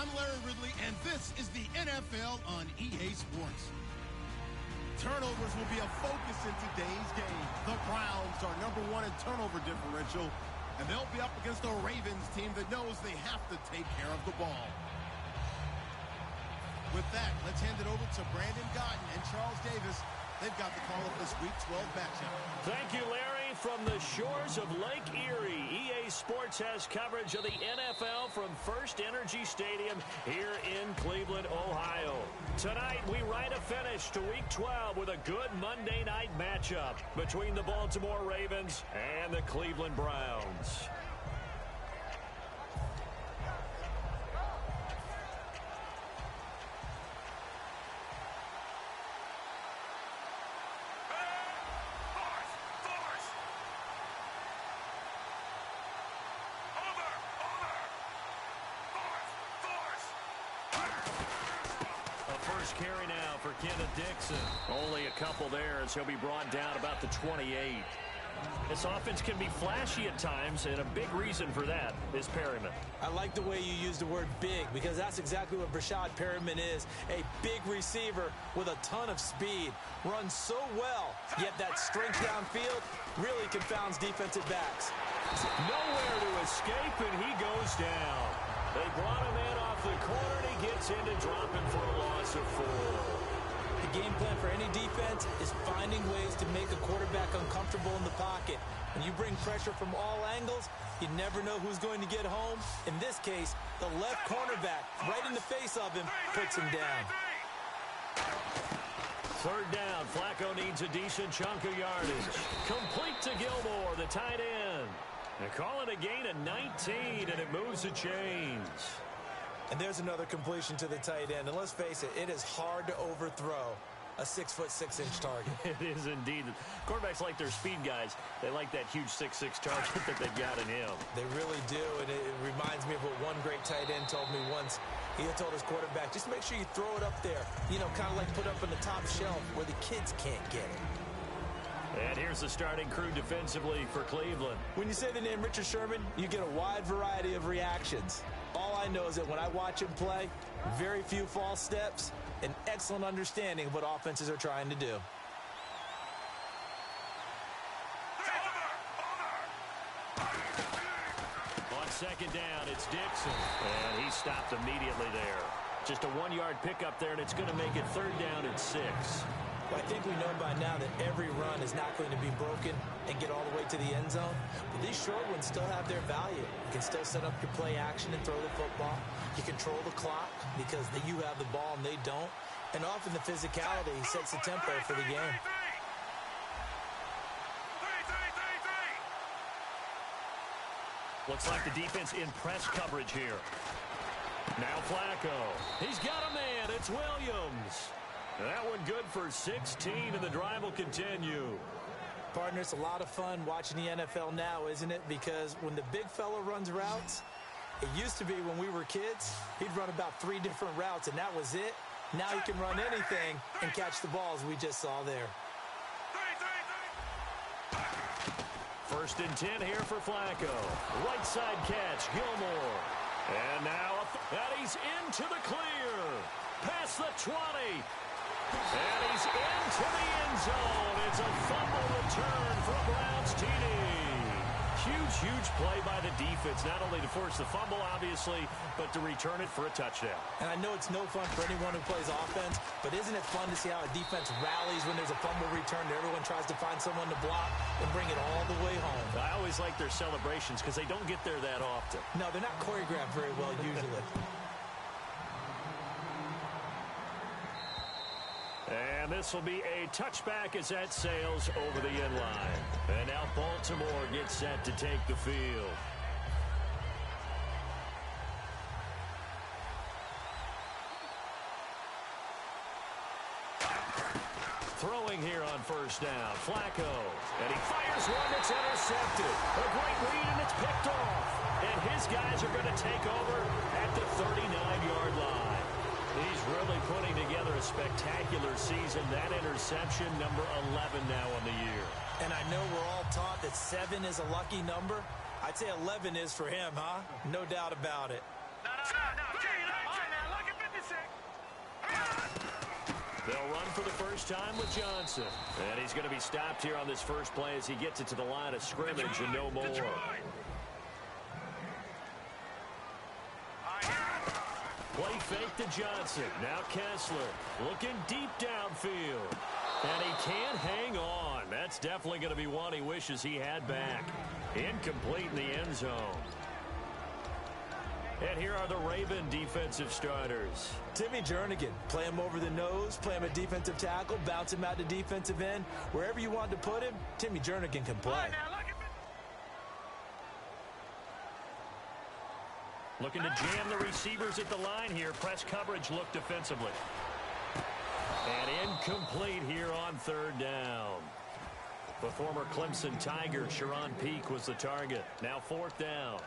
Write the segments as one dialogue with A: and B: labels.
A: I'm Larry Ridley, and this is the NFL on EA Sports. Turnovers will be a focus in today's game. The Browns are #1 in turnover differential, and they'll be up against a Ravens team that knows they have to take care of the ball. With that, let's hand it over to Brandon Gotten and Charles Davis. They've got the call of this Week 12 matchup.
B: Thank you, Larry. From the shores of Lake Erie, EA Sports has coverage of the NFL from First Energy Stadium here in Cleveland, Ohio. Tonight, we write a finish to Week 12 with a good Monday night matchup between the Baltimore Ravens and the Cleveland Browns.
C: Carry now for Kenneth Dixon. Only a couple there as he'll be brought down about the 28.
B: This offense can be flashy at times, and a big reason for that is Perryman.
D: I like the way you use the word big, because that's exactly what Brashad Perryman is. A big receiver with a ton of speed. Runs so well, yet that strength downfield really confounds defensive backs.
B: Nowhere to escape, and he goes down. They brought him in off the corner, and he gets into dropping for a loss of 4.
D: The game plan for any defense is finding ways to make a quarterback uncomfortable in the pocket. When you bring pressure from all angles, you never know who's going to get home. In this case, the left cornerback, right in the face of him, puts him down.
B: Third down, Flacco needs a decent chunk of yardage. Complete to Gilmore, the tight end. They call it a gain of 19, and it moves the chains.
D: And there's another completion to the tight end. And let's face it, it is hard to overthrow a 6'6" target.
B: It is indeed. Quarterbacks like their speed guys. They like that huge 6'6" target that they've got in him.
D: They really do, and it reminds me of what one great tight end told me once. He had told his quarterback, just make sure you throw it up there. You know, kind of like put up on the top shelf where the kids can't get it.
B: And here's the starting crew defensively for Cleveland.
D: When you say the name Richard Sherman, you get a wide variety of reactions. All I know is that when I watch him play, very few false steps, an excellent understanding of what offenses are trying to do.
B: On second down, it's Dixon. And he stopped immediately there. Just a 1-yard pickup there, and it's going to make it third down at 6.
D: I think we know by now that every run is not going to be broken and get all the way to the end zone. But these short ones still have their value. You can still set up your play action and throw the football. You control the clock because you have the ball and they don't. And often the physicality sets the tempo for the game.
B: Looks like the defense in press coverage here. Now Flacco. He's got a man. It's Williams. That one good for 16, and the drive will continue.
D: Partner, it's a lot of fun watching the NFL now, isn't it? Because when the big fella runs routes, it used to be when we were kids, he'd run about 3 different routes, and that was it. Now he can run anything and catch the balls we just saw there.
B: First and 10 here for Flacco. Right side catch, Gilmore. And now, and he's into the clear. Past the 20. And he's into the end zone. It's a fumble return for a Browns TD. Huge play by the defense, not only to force the fumble, obviously, but to return it for a touchdown.
D: And I know it's no fun for anyone who plays offense, but isn't it fun to see how a defense rallies when there's a fumble return and everyone tries to find someone to block and bring it all the way home?
B: I always like their celebrations because they don't get there that often.
D: No, they're not choreographed very well usually.
B: And this will be a touchback as that sails over the end line. And now Baltimore gets set to take the field. Throwing here on first down, Flacco. And he fires one that's intercepted. A great read, and it's picked off. And his guys are going to take over at the 39-yard line. He's really putting together a spectacular season. That interception, number 11 now on the year.
D: And I know we're all taught that 7 is a lucky number. I'd say 11 is for him, huh? No doubt about it.
E: No, Jay,
B: They'll run for the first time with Johnson. And he's going to be stopped here on this first play as he gets it to the line of scrimmage and no more. Play fake to Johnson. Now Kessler looking deep downfield. And he can't hang on. That's definitely going to be one he wishes he had back. Incomplete in the end zone. And here are the Raven defensive starters.
D: Timmy Jernigan, play him over the nose, play him at defensive tackle, bounce him out to defensive end. Wherever you want to put him, Timmy Jernigan can play.
B: Looking to jam the receivers at the line here. Press coverage look defensively. And incomplete here on third down. The former Clemson Tiger, Sharon Peak, was the target. Now fourth down.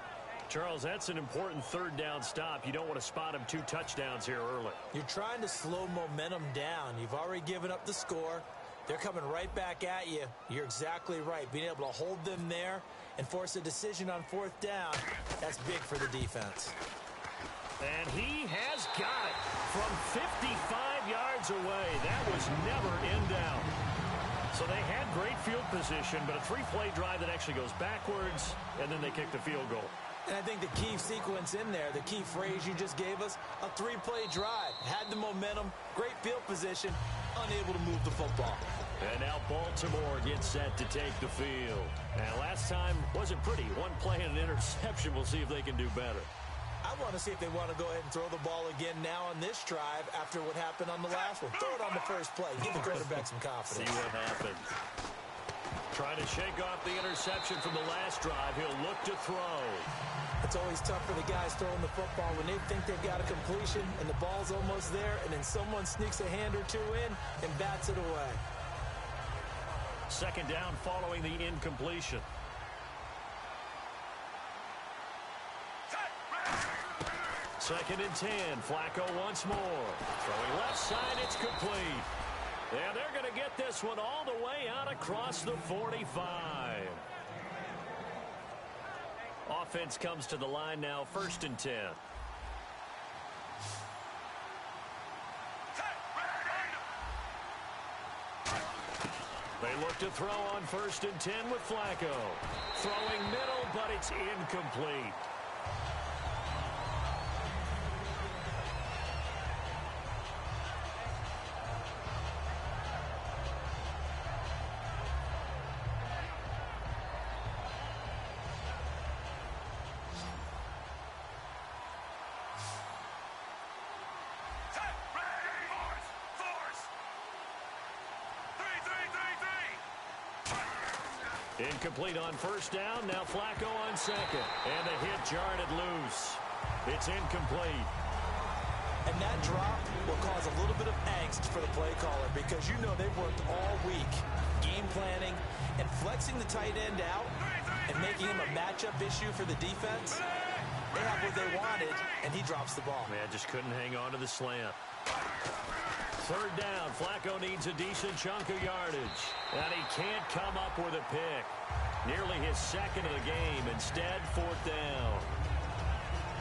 B: Charles, that's an important third down stop. You don't want to spot him 2 touchdowns here early.
D: You're trying to slow momentum down. You've already given up the score. They're coming right back at you. You're exactly right. Being able to hold them there and force a decision on fourth down, that's big for the defense.
B: And he has got it from 55 yards away. That was never in doubt. So they had great field position, but a 3-play drive that actually goes backwards, and then they kick the field goal.
D: And I think the key sequence in there, the key phrase you just gave us, a 3-play drive. Had the momentum, great field position, unable to move the football.
B: And now Baltimore gets set to take the field. And last time wasn't pretty. 1 play and an interception. We'll see if they can do better.
D: I want to see if they want to go ahead and throw the ball again now on this drive after what happened on the last one. Throw it on the first play. Give the quarterback some confidence.
B: See what happens. Trying to shake off the interception from the last drive. He'll look to throw.
D: It's always tough for the guys throwing the football when they think they've got a completion and the ball's almost there, and then someone sneaks a hand or 2 in and bats it away.
B: Second down following the incompletion. Second and 10. Flacco once more. Throwing left side, it's complete. And they're going to get this one all the way out across the 45. Offense comes to the line now, first and 10. They look to throw on first and 10 with Flacco. Throwing middle, but it's incomplete. Incomplete on first down. Now Flacco on second. And the hit jarred it loose. It's incomplete.
D: And that drop will cause a little bit of angst for the play caller because you know they've worked all week game planning and flexing the tight end out and making him a matchup issue for the defense. They have what they wanted, and he drops the ball.
B: Man, just couldn't hang on to the slant. Third down. Flacco needs a decent chunk of yardage. And he can't come up with a pick. Nearly his second of the game. Instead, fourth down.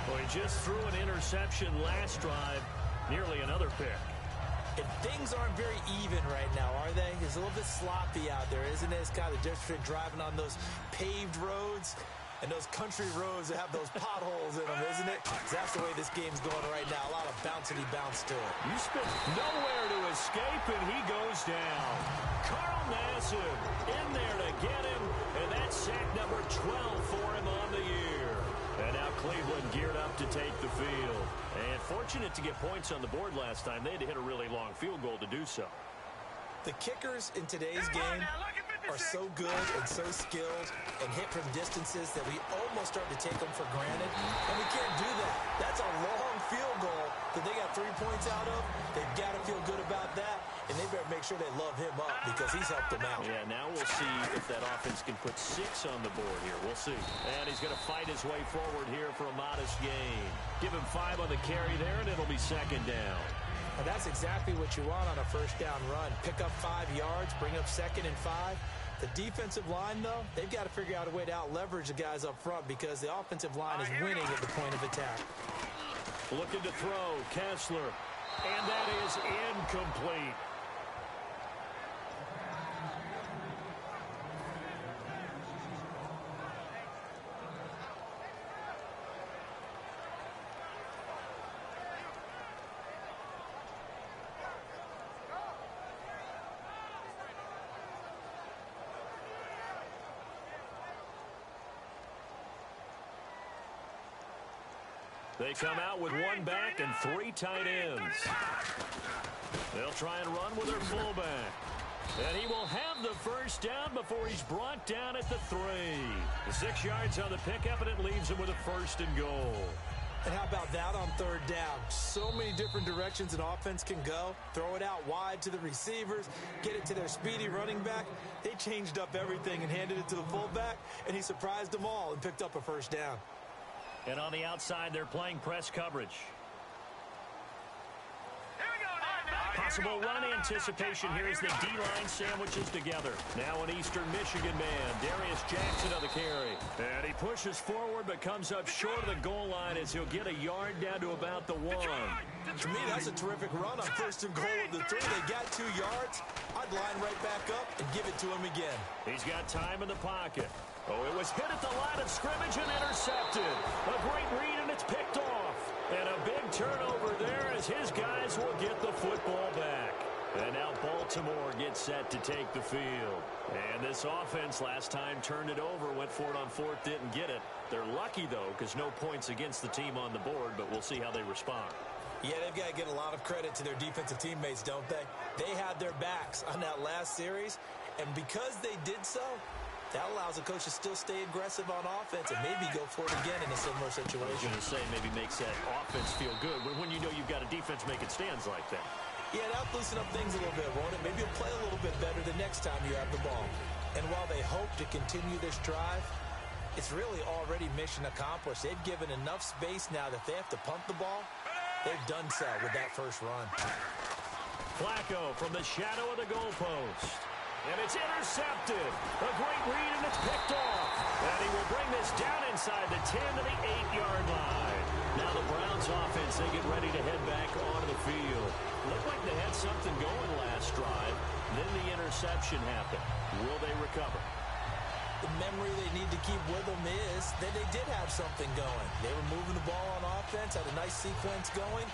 B: Well, he just threw an interception last drive. Nearly another pick.
D: And things aren't very even right now, are they? It's a little bit sloppy out there, isn't it? It's kind of the difference between driving on those paved roads and those country roads that have those potholes in them, isn't it? That's the way this game's going right now. A lot of bouncy bounce to it.
B: You spit nowhere to escape, and he goes down. Carl Nassib in there to get him, and that's sack number 12 for him on the year. And now Cleveland geared up to take the field. And fortunate to get points on the board last time. They had to hit a really long field goal to do so.
D: The kickers in today's game are so good and so skilled and hit from distances that we almost start to take them for granted. And we can't do that. That's a long field goal that they got 3 points out of. They've got to feel good about that. And they better make sure they love him up because he's helped them out.
B: Yeah, now we'll see if that offense can put 6 on the board here. We'll see. And he's going to fight his way forward here for a modest gain. Give him 5 on the carry there, and it'll be second down.
D: And that's exactly what you want on a first down run. Pick up 5 yards, bring up second and 5. The defensive line, though, they've got to figure out a way to out-leverage the guys up front because the offensive line is winning at the point of attack.
B: Looking to throw, Kessler. And that is incomplete. They come out with one back and three tight ends. They'll try and run with their fullback. And he will have the first down before he's brought down at the 3. The 6 yards on the pickup, and it leaves him with a first and goal.
D: And how about that on third down? So many different directions an offense can go. Throw it out wide to the receivers, get it to their speedy running back. They changed up everything and handed it to the fullback, and he surprised them all and picked up a first down.
B: And on the outside, they're playing press coverage. Possible run anticipation here as the D-line sandwiches together. Now an Eastern Michigan man, Darius Jackson on the carry. And he pushes forward but comes up short of the goal line as he'll get a yard down to about the 1.
D: To me, that's a terrific run on first and goal of the 3. They got 2 yards. I'd line right back up and give it to him again.
B: He's got time in the pocket. Oh, it was hit at the line of scrimmage and intercepted. A great read, and it's picked off. And a big turnover there as his guys will get the football back. And now Baltimore gets set to take the field. And this offense last time turned it over, went for it on 4th, didn't get it. They're lucky, though, because no points against the team on the board, but we'll see how they respond.
D: Yeah, they've got to get a lot of credit to their defensive teammates, don't they? They had their backs on that last series, and because they did so, that allows a coach to still stay aggressive on offense and maybe go for it again in a similar situation.
B: I was going to say maybe makes that offense feel good when you know you've got a defense making stands like that.
D: Yeah, that'll loosen up things a little bit, won't it? Maybe you'll play a little bit better the next time you have the ball. And while they hope to continue this drive, it's really already mission accomplished. They've given enough space now that they have to punt the ball. They've done so with that first run.
B: Flacco from the shadow of the goalpost. And it's intercepted. A great read, and it's picked off. And he will bring this down inside the 10 to the 8-yard line. Now the Browns offense, they get ready to head back onto the field. Looked like they had something going last drive. Then the interception happened. Will they recover?
D: The memory they need to keep with them is that they did have something going. They were moving the ball on offense, had a nice sequence going.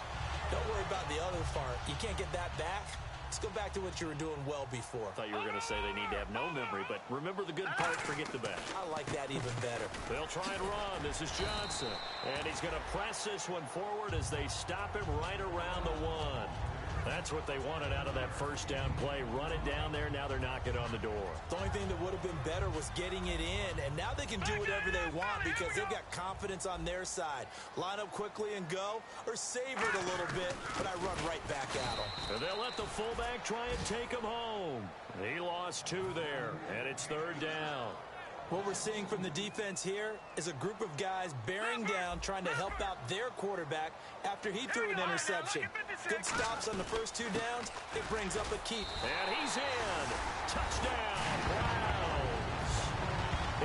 D: Don't worry about the other part. You can't get that back. Let's go back to what you were doing well before.
B: I thought you were going to say they need to have no memory, but remember the good part, forget the bad.
D: I like that even better.
B: They'll try and run. This is Johnson. And he's going to press this one forward as they stop him right around the 1. That's what they wanted out of that first down play. Run it down there. Now they're knocking on the door.
D: The only thing that would have been better was getting it in, and now they can do whatever they want because they've got confidence on their side. Line up quickly and go, or savor it a little bit, but I run right back at them.
B: And they'll let the fullback try and take him home. He lost 2 there, and it's 3rd down.
D: What we're seeing from the defense here is a group of guys bearing down, trying to help out their quarterback after he threw an interception. Good stops on the first 2 downs. It brings up a keep.
B: And he's in. Touchdown, Browns.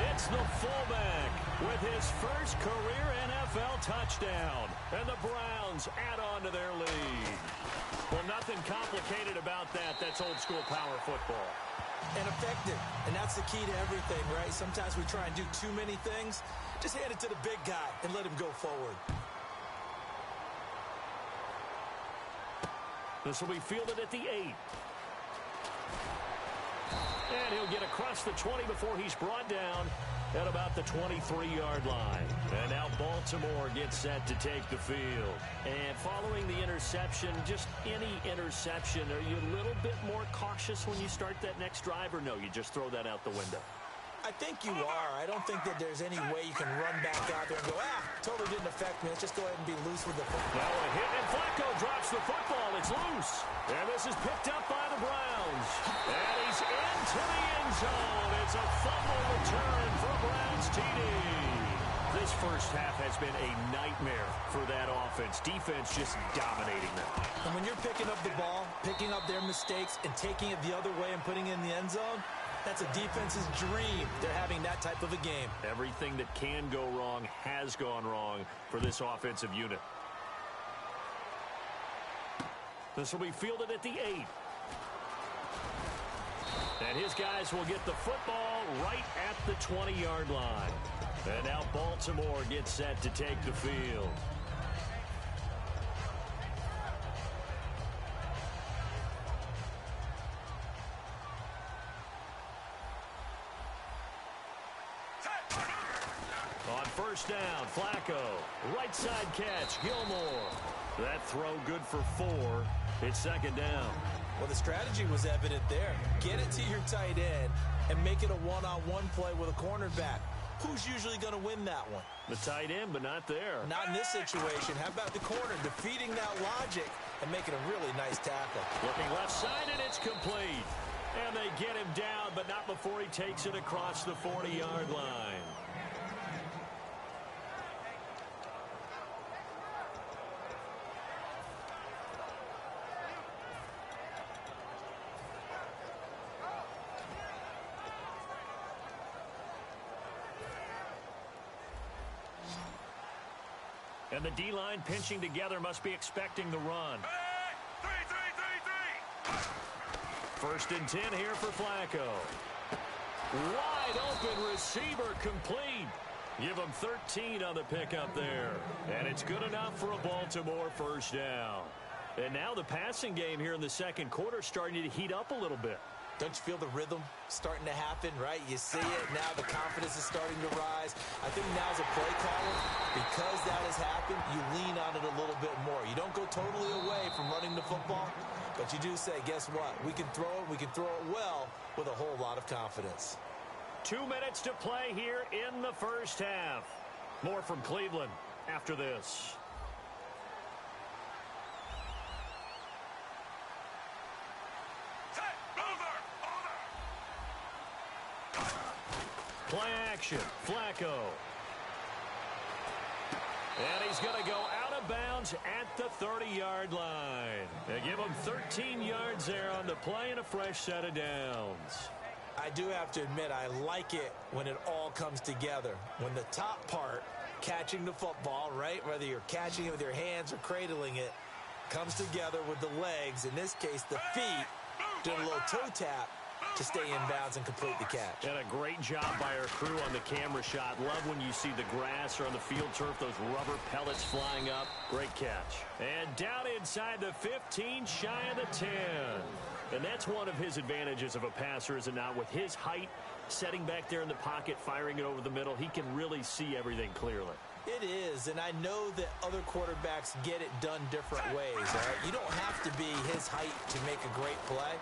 B: It's the fullback with his first career NFL touchdown. And the Browns add on to their lead. Well, nothing complicated about that. That's old school power football.
D: And effective. And that's the key to everything, right? Sometimes we try and do too many things. Just hand it to the big guy and let him go forward.
B: This will be fielded at the 8. And he'll get across the 20 before he's brought down at about the 23-yard line. And now Baltimore gets set to take the field. And following the interception, just any interception, are you a little bit more cautious when you start that next drive, or no, you just throw that out the window?
D: I think you are. I don't think that there's any way you can run back out there and go, totally didn't affect me. Let's just go ahead and be loose with the football.
B: Now a hit, and Flacco drops the football. It's loose. And this is picked up by the Browns. And he's into the end zone. It's a fumble return for Browns TD. This first half has been a nightmare for that offense. Defense just dominating them.
D: And when you're picking up the ball, picking up their mistakes, and taking it the other way and putting it in the end zone, that's a defense's dream. They're having that type of a game.
B: Everything that can go wrong has gone wrong for this offensive unit. This will be fielded at the 8. And his guys will get the football right at the 20-yard line. And now Baltimore gets set to take the field. On First down, Flacco. Right side catch, Gilmore. That throw good for 4. It's second down.
D: Well, the strategy was evident there. Get it to your tight end and make it a one-on-one play with a cornerback. Who's usually going to win that one?
B: The tight end, but not there.
D: Not in this situation. How about the corner defeating that logic and making a really nice tackle?
B: Looking left side, and it's complete. And they get him down, but not before he takes it across the 40-yard line. And the D-line pinching together must be expecting the run. First and 10 here for Flacco. Wide open receiver complete. Give him 13 on the pickup there. And it's good enough for a Baltimore first down. And now the passing game here in the second quarter starting to heat up a little bit.
D: Don't you feel the rhythm starting to happen, right? You see it. Now the confidence is starting to rise. I think now's a play caller. Because that has happened, you lean on it a little bit more. You don't go totally away from running the football, but you do say, guess what? We can throw it well with a whole lot of confidence.
B: 2 minutes to play here in the first half. More from Cleveland after this. Play action, Flacco. And he's going to go out of bounds at the 30-yard line. They give him 13 yards there on the play and a fresh set of downs.
D: I do have to admit, I like it when it all comes together. When the top part, catching the football, right, whether you're catching it with your hands or cradling it, comes together with the legs, in this case the feet, doing a little toe tap to stay in bounds and complete the catch.
B: And a great job by our crew on the camera shot. Love when you see the grass or on the field turf, those rubber pellets flying up. Great catch. And down inside the 15, shy of the 10. And that's one of his advantages of a passer, is it not? With his height, setting back there in the pocket, firing it over the middle, he can really see everything clearly.
D: It is, and I know that other quarterbacks get it done different ways, all right? You don't have to be his height to make a great play.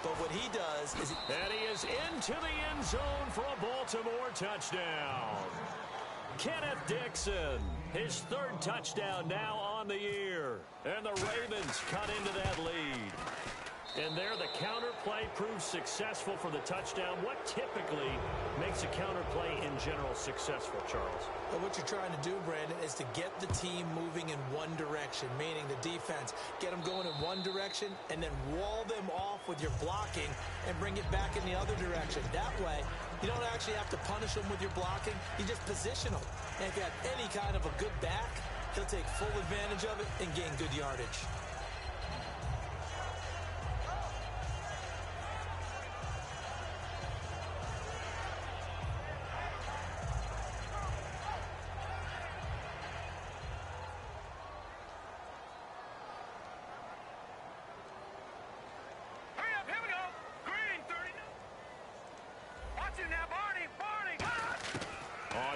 D: But what he does is...
B: And he is into the end zone for a Baltimore touchdown. Kenneth Dixon, his third touchdown now on the year. And the Ravens cut into that lead. And there the counter play proves successful for the touchdown. What typically makes a counter play in general successful, Charles?
D: Well, what you're trying to do, Brandon, is to get the team moving in one direction, meaning the defense. Get them going in one direction and then wall them off with your blocking and bring it back in the other direction. That way, you don't actually have to punish them with your blocking. You just position them. And if you have any kind of a good back, he'll take full advantage of it and gain good yardage.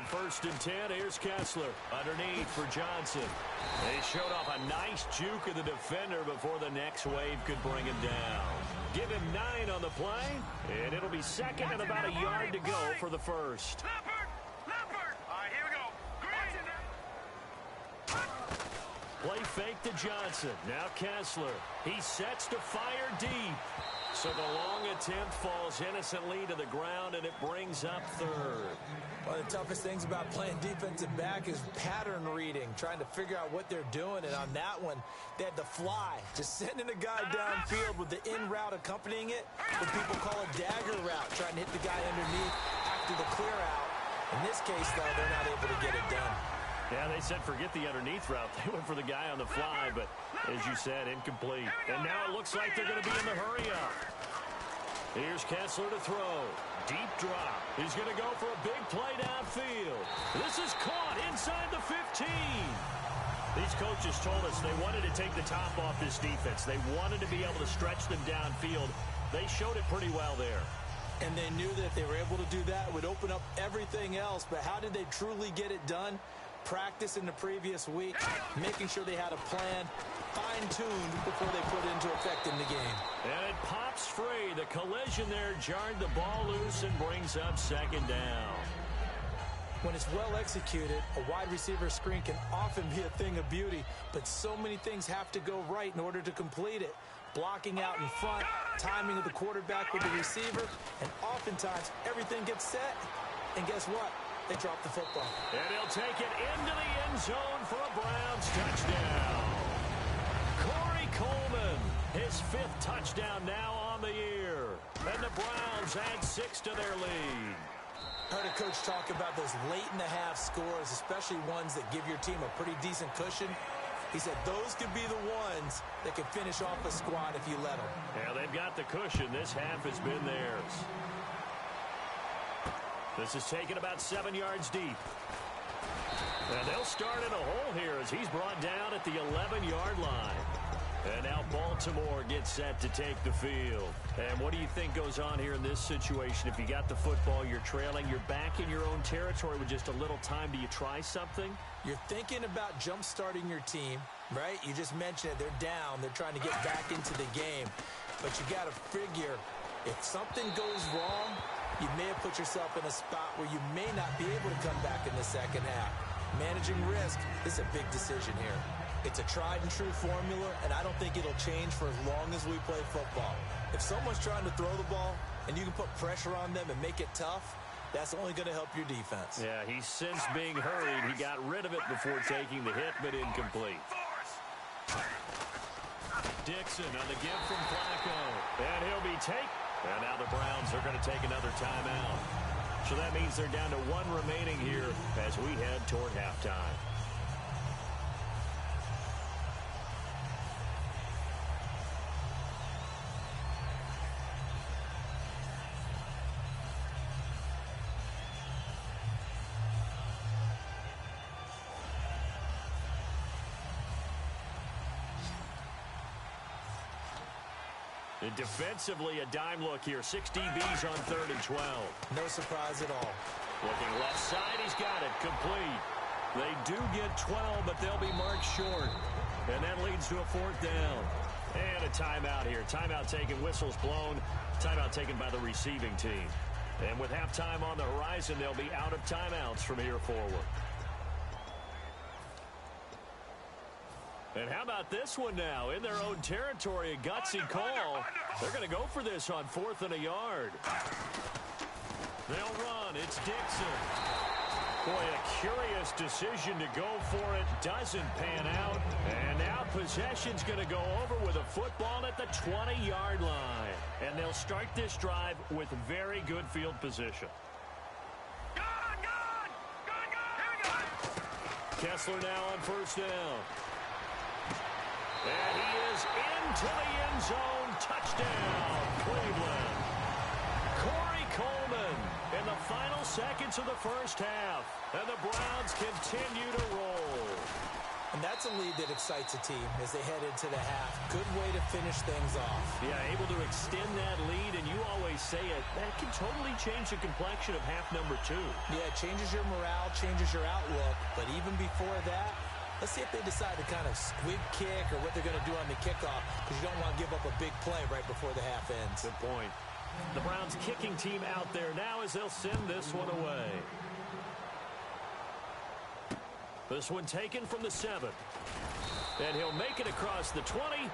B: First and 10, here's Kessler. Underneath for Johnson. They showed off a nice juke of the defender before the next wave could bring him down. Give him 9 on the play, and it'll be second and about a yard to go for the first.
E: Leopard! All right, here we go.
B: Play fake to Johnson. Now Kessler. He sets to fire deep. So the long attempt falls innocently to the ground, and it brings up third.
D: One of the toughest things about playing defensive back is pattern reading, trying to figure out what they're doing. And on that one, they had the fly, just sending a guy downfield with the in route accompanying it, what people call a dagger route, trying to hit the guy underneath after the clear out. In this case, though, they're not able to get it done.
B: Yeah, they said forget the underneath route. They went for the guy on the fly, but as you said, incomplete. And now it looks like they're going to be in the hurry-up. Here's Kessler to throw. Deep drop. He's going to go for a big play downfield. This is caught inside the 15. These coaches told us they wanted to take the top off this defense. They wanted to be able to stretch them downfield. They showed it pretty well there.
D: And they knew that if they were able to do that, it would open up up everything else, but how did they truly get it done? Practice in the previous week, making sure they had a plan, fine-tuned before they put it into effect in the game.
B: And it pops free. The collision there jarred the ball loose and brings up second down.
D: When it's well executed, a wide receiver screen can often be a thing of beauty, but so many things have to go right in order to complete it. Blocking out in front, timing of the quarterback with the receiver, and oftentimes everything gets set, and guess what? They drop the football.
B: And he'll take it into the end zone for a Browns touchdown. Corey Coleman, his 5th touchdown now on the year. And the Browns add 6 to their lead.
D: Heard a coach talk about those late-in-the-half scores, especially ones that give your team a pretty decent cushion. He said those could be the ones that could finish off a squad if you let them.
B: Yeah, they've got the cushion. This half has been theirs. This is taken about 7 yards deep. And they'll start in a hole here as he's brought down at the 11-yard line. And now Baltimore gets set to take the field. And what do you think goes on here in this situation? If you got the football, you're trailing, you're back in your own territory with just a little time. Do you try something?
D: You're thinking about jump-starting your team, right? You just mentioned it. They're down. They're trying to get back into the game. But you got to figure, if something goes wrong, you may have put yourself in a spot where you may not be able to come back in the second half. Managing risk is a big decision here. It's a tried-and-true formula, and I don't think it'll change for as long as we play football. If someone's trying to throw the ball and you can put pressure on them and make it tough, that's only going to help your defense.
B: Yeah, he's since being hurried. He got rid of it before taking the hit, but incomplete. Dixon on the give from Flacco. And he'll be taken. And now the Browns are going to take another timeout. So that means they're down to 1 remaining here as we head toward halftime. And defensively, a dime look here. 6 DBs on 3rd and 12.
D: No surprise at all.
B: Looking left side, he's got it. Complete. They do get 12, but they'll be marked short. And that leads to a 4th down. And a timeout here. Timeout taken, whistles blown. Timeout taken by the receiving team. And with halftime on the horizon, they'll be out of timeouts from here forward. And how about this one now? In their own territory, a gutsy call. They're going to go for this on 4th and a yard. They'll run. It's Dixon. Boy, a curious decision to go for it. Doesn't pan out. And now possession's going to go over with a football at the 20-yard line. And they'll start this drive with very good field position. Kessler now on 1st down. And he is into the end zone. Touchdown, Cleveland. Corey Coleman in the final seconds of the first half. And the Browns continue to roll.
D: And that's a lead that excites a team as they head into the half. Good way to finish things off.
B: Yeah, able to extend that lead, and you always say it, that can totally change the complexion of half number 2.
D: Yeah, it changes your morale, changes your outlook. But even before that, let's see if they decide to kind of squib kick or what they're going to do on the kickoff, because you don't want to give up a big play right before the half ends.
B: Good point. The Browns kicking team out there now as they'll send this one away. This one taken from the 7. And he'll make it across the 20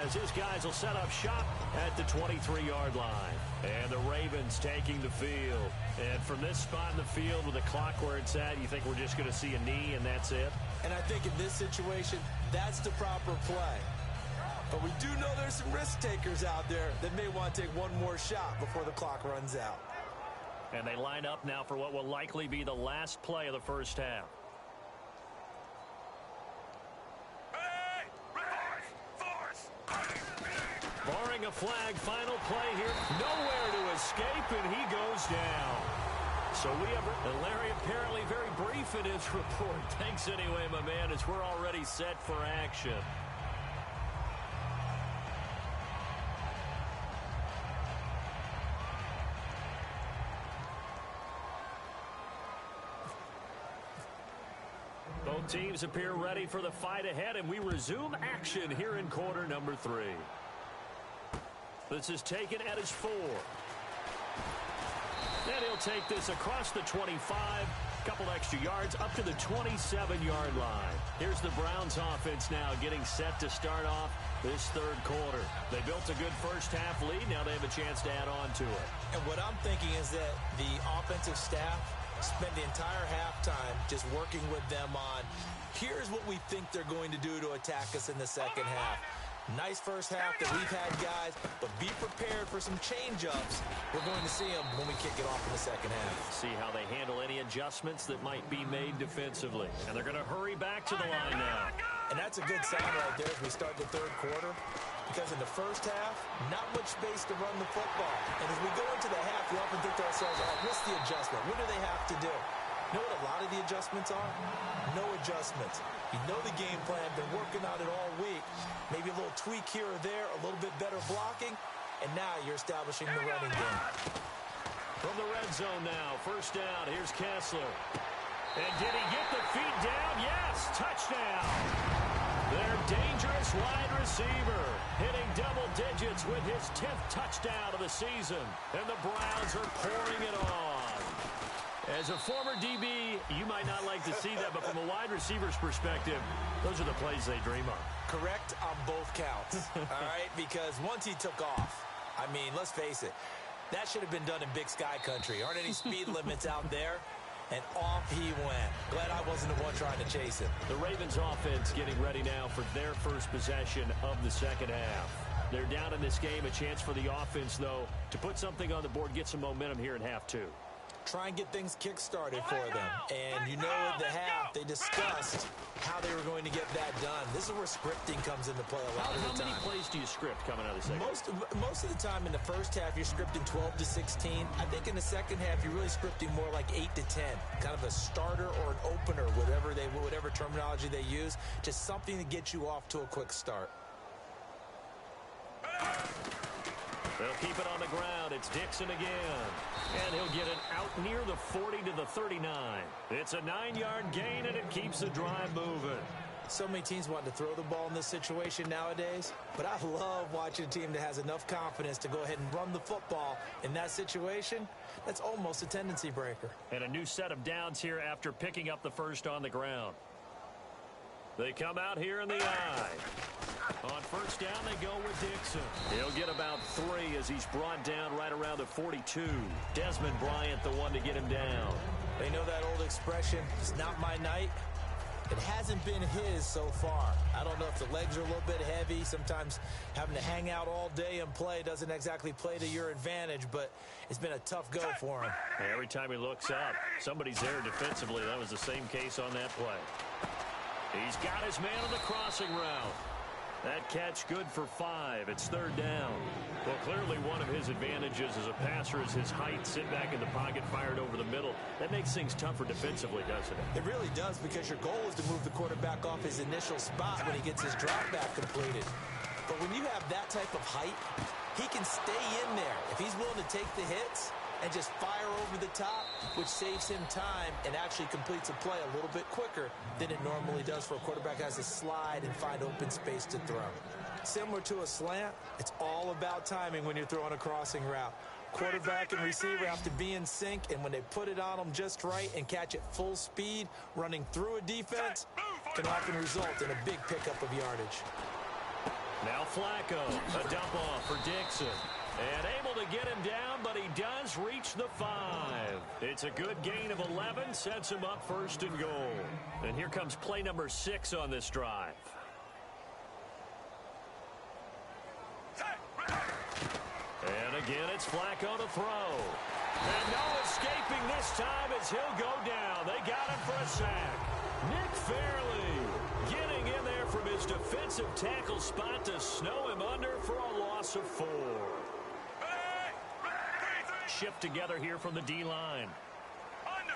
B: as his guys will set up shop at the 23-yard line. And the Ravens taking the field. And from this spot in the field with the clock where it's at, you think we're just going to see a knee and that's it?
D: And I think in this situation, that's the proper play. But we do know there's some risk takers out there that may want to take one more shot before the clock runs out.
B: And they line up now for what will likely be the last play of the first half. Barring a flag, final play here. Nowhere to escape, and he goes down. So we have Larry apparently very brief in his report. Thanks anyway, my man, as we're already set for action. Both teams appear ready for the fight ahead, and we resume action here in quarter number 3. This is taken at his 4. And he'll take this across the 25, couple extra yards, up to the 27-yard line. Here's the Browns offense now getting set to start off this third quarter. They built a good first-half lead. Now they have a chance to add on to it.
D: And what I'm thinking is that the offensive staff spent the entire halftime just working with them on, here's what we think they're going to do to attack us in the second half. Nice first half that we've had, guys, but be prepared for some change-ups. We're going to see them when we kick it off in the second half.
B: See how they handle any adjustments that might be made defensively. And they're going to hurry back to the line now.
D: And that's a good sign right there as we start the third quarter, because in the first half, not much space to run the football. And as we go into the half, we often think to ourselves, all right, what's the adjustment? What do they have to do? You know what a lot of the adjustments are? No adjustments. You know the game plan, been working on it all week. Maybe a little tweak here or there, a little bit better blocking, and now you're establishing the running game.
B: From the red zone now, first down, here's Kessler. And did he get the feet down? Yes, touchdown. Their dangerous wide receiver hitting double digits with his 10th touchdown of the season. And the Browns are pouring it on. As a former DB, you might not like to see that, but from a wide receiver's perspective, those are the plays they dream of.
D: Correct on both counts, all right? Because once he took off, I mean, let's face it, that should have been done in Big Sky country. Aren't any speed limits out there? And off he went. Glad I wasn't the one trying to chase him.
B: The Ravens offense getting ready now for their first possession of the second half. They're down in this game, a chance for the offense, though, to put something on the board, get some momentum here in half 2.
D: Try and get things kick-started for them. And you know at the half, they discussed how they were going to get that done. This is where scripting comes into play a lot of the time.
B: How many plays do you script coming out of the second?
D: Most of the time in the first half, you're scripting 12 to 16. I think in the second half, you're really scripting more like 8 to 10. Kind of a starter or an opener, whatever terminology they use. Just something to get you off to a quick start.
B: They'll keep it on the ground. It's Dixon again. And he'll get it out near the 40 to the 39. It's a 9-yard gain, and it keeps the drive moving.
D: So many teams want to throw the ball in this situation nowadays, but I love watching a team that has enough confidence to go ahead and run the football in that situation. That's almost a tendency breaker.
B: And a new set of downs here after picking up the first on the ground. They come out here in the I. On first down, they go with Dixon. He'll get about 3 as he's brought down right around the 42. Desmond Bryant, the one to get him down.
D: They know that old expression, it's not my night. It hasn't been his so far. I don't know if the legs are a little bit heavy. Sometimes having to hang out all day and play doesn't exactly play to your advantage, but it's been a tough go for him.
B: Every time he looks up, somebody's there defensively. That was the same case on that play. He's got his man on the crossing route. That catch good for 5. It's third down. Well, clearly one of his advantages as a passer is his height. Sit back in the pocket, fired over the middle. That makes things tougher defensively, doesn't it?
D: It really does, because your goal is to move the quarterback off his initial spot when he gets his drop back completed. But when you have that type of height, he can stay in there. If he's willing to take the hits and just fire over the top, which saves him time and actually completes a play a little bit quicker than it normally does for a quarterback who has to slide and find open space to throw. Similar to a slant, it's all about timing when you're throwing a crossing route. Quarterback and receiver have to be in sync, and when they put it on them just right and catch it full speed, running through a defense can often result in a big pickup of yardage.
B: Now Flacco, a dump off for Dixon. And able to get him down, but he does reach the 5. It's a good gain of 11, sets him up first and goal. And here comes play number 6 on this drive. And again, it's Flacco to throw. And no escaping this time as he'll go down. They got him for a sack. Nick Fairley getting in there from his defensive tackle spot to snow him under for a loss of 4. Shift together here from the D-line.
E: Under.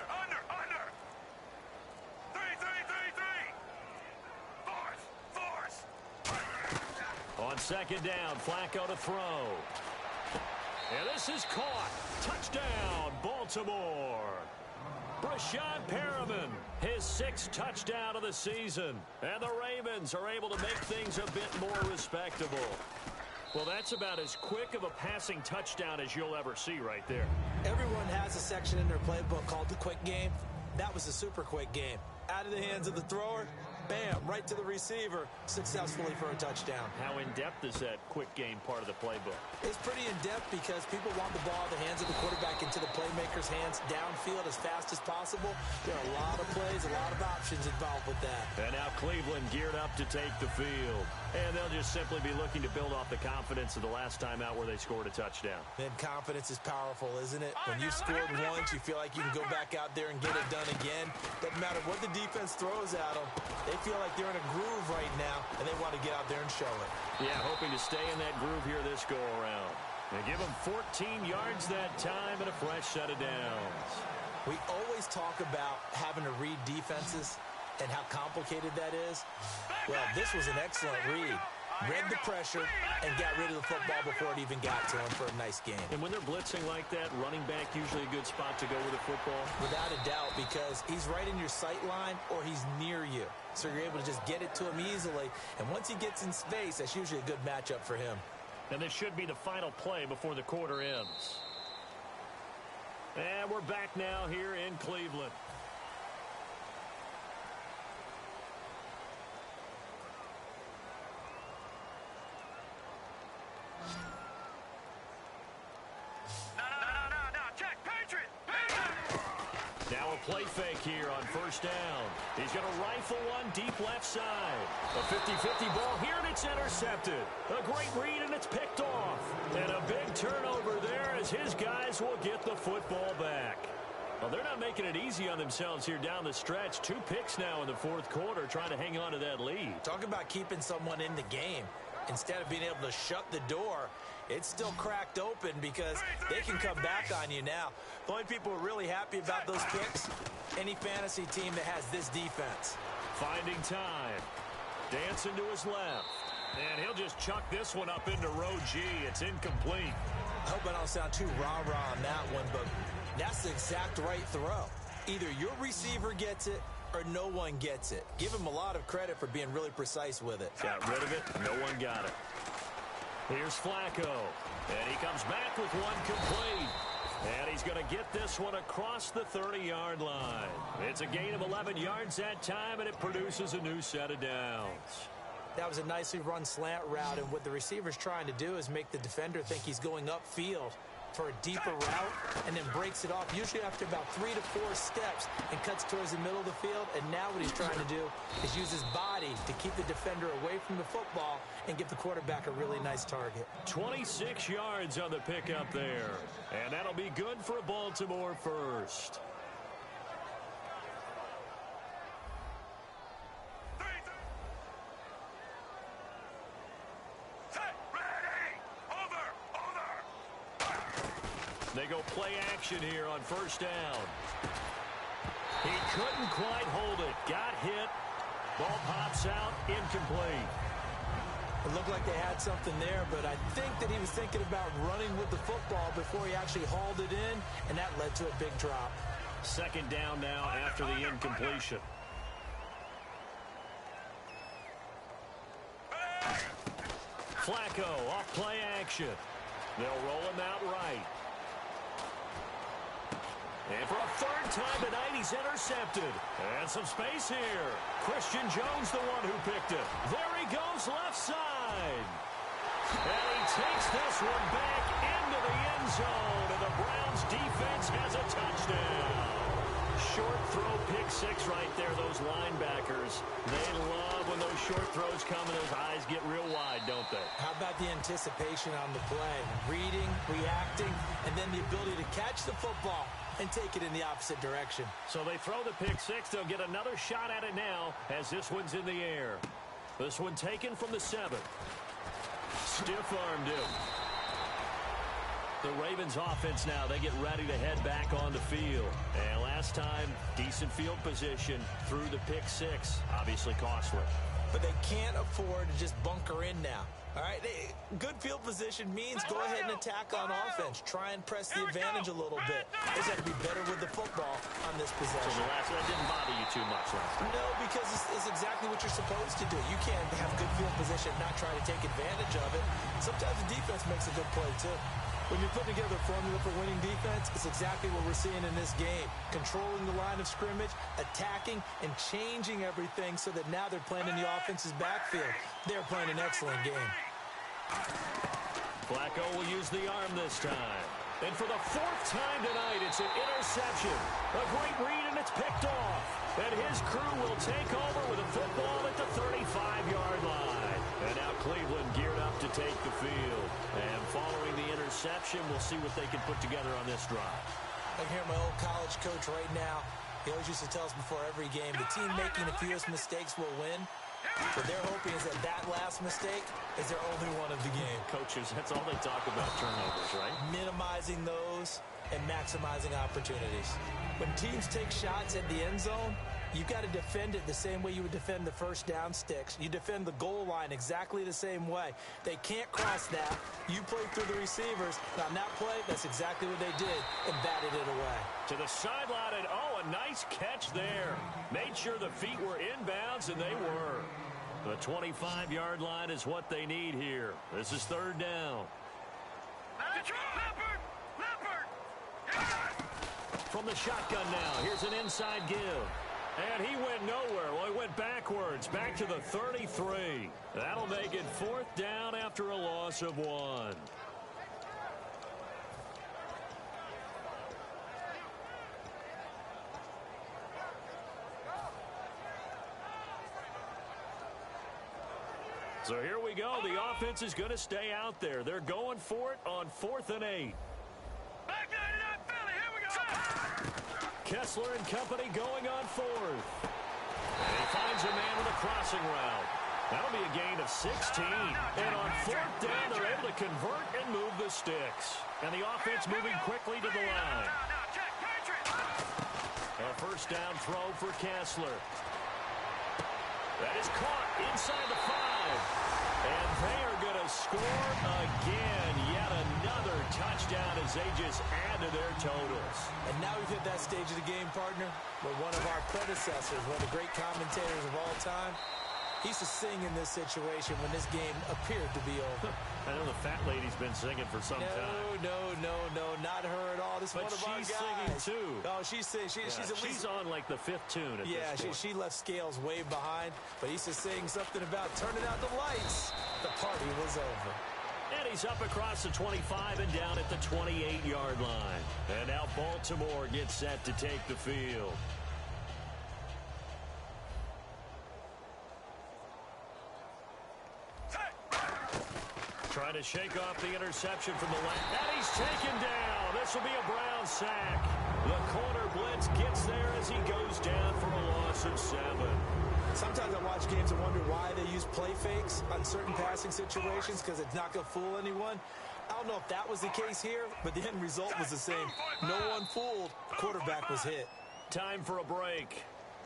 E: 3. Force.
B: On second down, Flacco to throw. And this is caught. Touchdown, Baltimore. Brashad Perriman, his 6th touchdown of the season. And the Ravens are able to make things a bit more respectable. Well, that's about as quick of a passing touchdown as you'll ever see right there.
D: Everyone has a section in their playbook called the quick game. That was a super quick game. Out of the hands of the thrower, bam, right to the receiver, successfully for a touchdown.
B: How in-depth is that quick game part of the playbook?
D: It's pretty in-depth because people want the ball in the hands of the quarterback into the playmaker's hands downfield as fast as possible. There are a lot of plays, a lot of options involved with that.
B: And now Cleveland geared up to take the field. And they'll just simply be looking to build off the confidence of the last time out where they scored a touchdown.
D: Then confidence is powerful, isn't it? When you scored once, you feel like you can go back out there and get it done again. Doesn't matter what the defense throws at them. They feel like they're in a groove right now, and they want to get out there and show it.
B: Yeah, hoping to stay in that groove here this go-around. They give them 14 yards that time and a fresh set of downs.
D: We always talk about having to read defenses and how complicated that is. Well, this was an excellent read. Read the pressure and got rid of the football before it even got to him for a nice game.
B: And when they're blitzing like that, running back usually a good spot to go with the football?
D: Without a doubt, because he's right in your sight line or he's near you. So you're able to just get it to him easily. And once he gets in space, that's usually a good matchup for him.
B: And this should be the final play before the quarter ends. And we're back now here in Cleveland. Now a play fake here on first down. He's going to rifle one deep left side. A 50-50 ball here, and it's intercepted. A great read, and it's picked off. And a big turnover there as his guys will get the football back. Well, they're not making it easy on themselves here down the stretch. 2 picks now in the fourth quarter, trying to hang on to that lead.
D: Talk about keeping someone in the game. Instead of being able to shut the door, it's still cracked open because they can come back on you now. The only people who are really happy about those picks, any fantasy team that has this defense.
B: Finding time. Dancing to his left. And he'll just chuck this one up into row G. It's incomplete.
D: I hope I don't sound too rah-rah on that one, but that's the exact right throw. Either your receiver gets it or no one gets it. Give him a lot of credit for being really precise with it.
B: Got rid of it. No one got it. Here's Flacco. And he comes back with one complete. And he's going to get this one across the 30-yard line. It's a gain of 11 yards that time, and it produces a new set of downs.
D: That was a nicely run slant route, and what the receiver's trying to do is make the defender think he's going upfield for a deeper route and then breaks it off, usually after about 3 to 4 steps, and cuts towards the middle of the field. And now what he's trying to do is use his body to keep the defender away from the football and give the quarterback a really nice target.
B: 26 yards on the pickup there. And that'll be good for a Baltimore first. They go play action here on first down. He couldn't quite hold it. Got hit. Ball pops out. Incomplete.
D: It looked like they had something there, but I think that he was thinking about running with the football before he actually hauled it in, and that led to a big drop.
B: Second down now after the incompletion. Flacco off play action. They'll roll him out right. And for a third time tonight, he's intercepted. And some space here. Christian Jones, the one who picked it. There he goes, left side. And he takes this one back into the end zone. And the Browns defense has a touchdown. Short throw, pick six right there. Those linebackers, they love when those short throws come and those eyes get real wide, don't they?
D: How about the anticipation on the play? Reading, reacting, and then the ability to catch the football and take it in the opposite direction.
B: So they throw the pick six. They'll get another shot at it now as this one's in the air. This one taken from the 7. Stiff-armed him. The Ravens offense now, they get ready to head back on the field. And last time, decent field position through the pick six. Obviously costly.
D: But they can't afford to just bunker in now. All right, good field position means go ahead and attack on offense. Try and press the advantage a little bit. They got to be better with the football on this possession.
B: So that didn't bother you too much last time?
D: No, because it's exactly what you're supposed to do. You can't have good field position and not try to take advantage of it. Sometimes the defense makes a good play, too. When you're putting together a formula for winning defense, it's exactly what we're seeing in this game. Controlling the line of scrimmage, attacking, and changing everything so that now they're playing in the offense's backfield. They're playing an excellent game.
B: Flacco will use the arm this time. And for the fourth time tonight, it's an interception. A great read, and it's picked off. And his crew will take over with a football at the 35-yard line. And now Cleveland geared up to take the field. And following the interception, we'll see what they can put together on this drive.
D: I can hear my old college coach right now. He always used to tell us before every game, the team making the fewest mistakes will win. What they're hoping is that last mistake is their only one of the game.
B: Coaches, that's all they talk about, turnovers, right?
D: Minimizing those and maximizing opportunities. When teams take shots at the end zone, you got to defend it the same way you would defend the first down sticks. You defend the goal line exactly the same way. They can't cross that. You play through the receivers. Now, on that play, that's exactly what they did and batted it away.
B: To the sideline, and a nice catch there. Made sure the feet were inbounds, and they were. The 25-yard line is what they need here. This is third down. From the shotgun now, here's an inside give. And he went nowhere. Well, he went backwards, back to the 33. That'll make it fourth down after a loss of 1. So here we go. The offense is going to stay out there. They're going for it on 4th and 8. Kessler and company going on 4th. And he finds a man with a crossing route. That'll be a gain of 16. And on 4th down, they're able to convert and move the sticks. And the offense moving quickly to the line. A first down throw for Kessler. That is caught inside the 5. And they are going to score again. Yet another touchdown as they just add to their totals.
D: And now we've hit that stage of the game, partner, where one of our predecessors, one of the great commentators of all time, he used to sing in this situation when this game appeared to be over.
B: I know the fat lady's been singing for some time.
D: No, not her at all. This is one of our guys.
B: But she's singing, too.
D: Oh, she's singing. She's
B: on, like, the 5th tune at this point.
D: She left Scales way behind, but he used to sing something about turning out the lights. The party was over.
B: And he's up across the 25 and down at the 28-yard line. And now Baltimore gets set to take the field. Trying to shake off the interception from the left. And he's taken down. This will be a Brown sack. The corner blitz gets there as he goes down for a loss of 7.
D: Sometimes I watch games and wonder why they use play fakes on certain passing situations because it's not going to fool anyone. I don't know if that was the case here, but the end result was the same. No one fooled. The quarterback was hit.
B: Time for a break.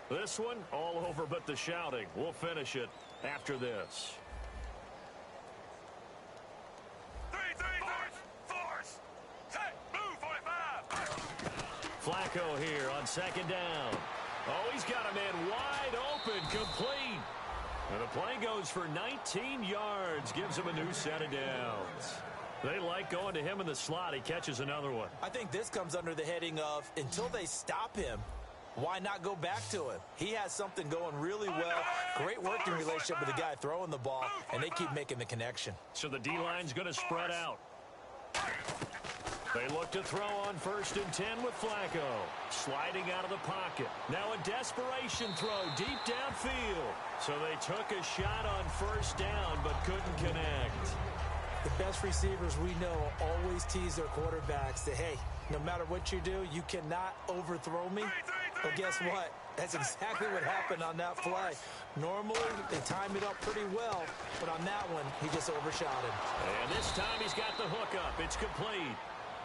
B: This one, all over but the shouting. We'll finish it after this. Flacco here on 2nd down. Oh, he's got a man wide open, complete. And the play goes for 19 yards, gives him a new set of downs. They like going to him in the slot. He catches another one.
D: I think this comes under the heading of, until they stop him, why not go back to him? He has something going really well. Great working relationship with the guy throwing the ball, and they keep making the connection.
B: So the D-line's going to spread out. They look to throw on 1st and 10 with Flacco. Sliding out of the pocket. Now a desperation throw deep downfield. So they took a shot on 1st down but couldn't connect.
D: The best receivers we know always tease their quarterbacks that, hey, no matter what you do, you cannot overthrow me. Well, guess what? That's exactly what happened on that play. Normally, they time it up pretty well, but on that one, he just overshot him.
B: And this time he's got the hook up. It's complete.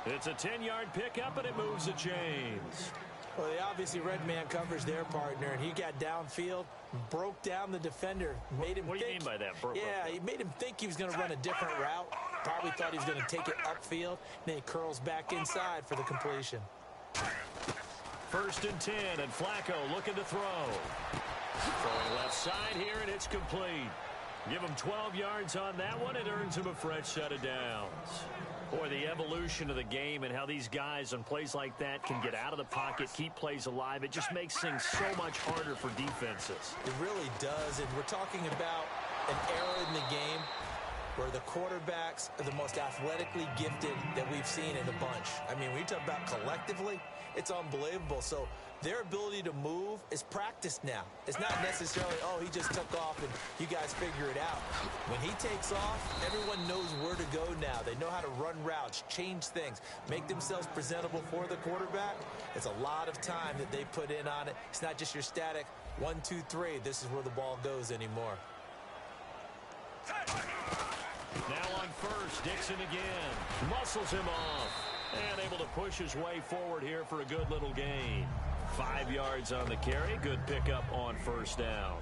B: It's a 10-yard pickup, and it moves the chains.
D: Well, they obviously read man coverage their partner, and he got downfield, broke down the defender, made him
B: What do you mean by that?
D: Yeah, he made him think he was going to run a different route. Probably thought he was going to take it upfield. Then he curls back inside for the completion.
B: 1st and 10, and Flacco looking to throw. Throwing left side here, and it's complete. Give him 12 yards on that one. It earns him a fresh set of downs. Boy, the evolution of the game and how these guys on plays like that can get out of the pocket, keep plays alive, it just makes things so much harder for defenses.
D: It really does, and we're talking about an era in the game where the quarterbacks are the most athletically gifted that we've seen in a bunch. I mean, when you talk about collectively, it's unbelievable. So their ability to move is practiced now. It's not necessarily, oh, he just took off and you guys figure it out. When he takes off, everyone knows where to go now. They know how to run routes, change things, make themselves presentable for the quarterback. It's a lot of time that they put in on it. It's not just your static 1, 2, 3. This is where the ball goes anymore.
B: Now on first, Dixon again. Muscles him off. And able to push his way forward here for a good little gain. 5 yards on the carry. Good pickup on 1st down.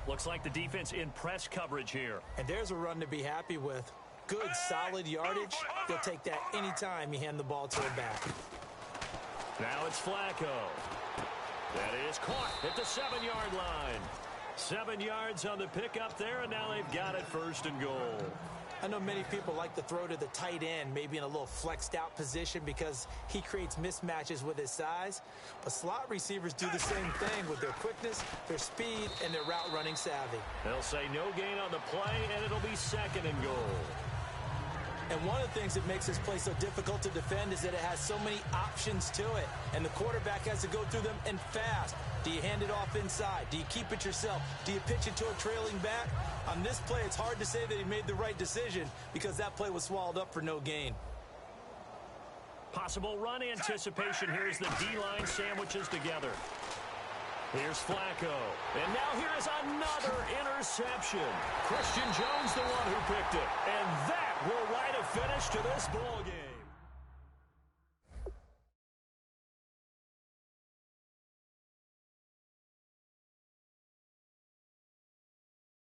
B: Looks like the defense in press coverage here.
D: And there's a run to be happy with. Good, solid yardage. They'll take that anytime you hand the ball to a back.
B: Now it's Flacco. That is caught at the 7-yard line. 7 yards on the pickup there, and now they've got it 1st and goal.
D: I know many people like to throw to the tight end, maybe in a little flexed out position because he creates mismatches with his size. But slot receivers do the same thing with their quickness, their speed, and their route running savvy.
B: They'll say no gain on the play, and it'll be 2nd and goal.
D: And one of the things that makes this play so difficult to defend is that it has so many options to it. And the quarterback has to go through them and fast. Do you hand it off inside? Do you keep it yourself? Do you pitch it to a trailing back? On this play, it's hard to say that he made the right decision because that play was swallowed up for no gain.
B: Possible run anticipation here as the D-line sandwiches together. Here's Flacco. And now here is another interception. Christian Jones, the one who picked it. And that will write a finish to this ball game.